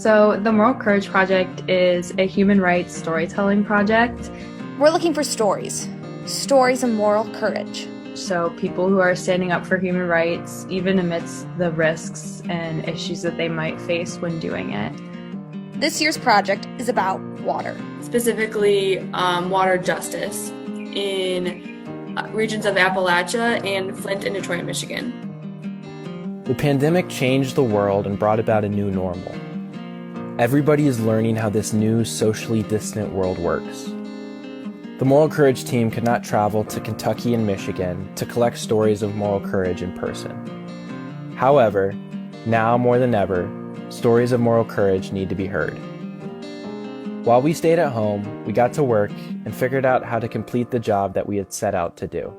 So the Moral Courage Project is a human rights storytelling project. We're looking for stories of moral courage. So people who are standing up for human rights, even amidst the risks and issues that they might face when doing it. This year's project is about water. Specifically, water justice in regions of Appalachia and Flint and Detroit, Michigan. The pandemic changed the world and brought about a new normal. Everybody is learning how this new, socially distant world works. The Moral Courage team could not travel to Kentucky and Michigan to collect stories of moral courage in person. However, now more than ever, stories of moral courage need to be heard. While we stayed at home, we got to work and figured out how to complete the job that we had set out to do.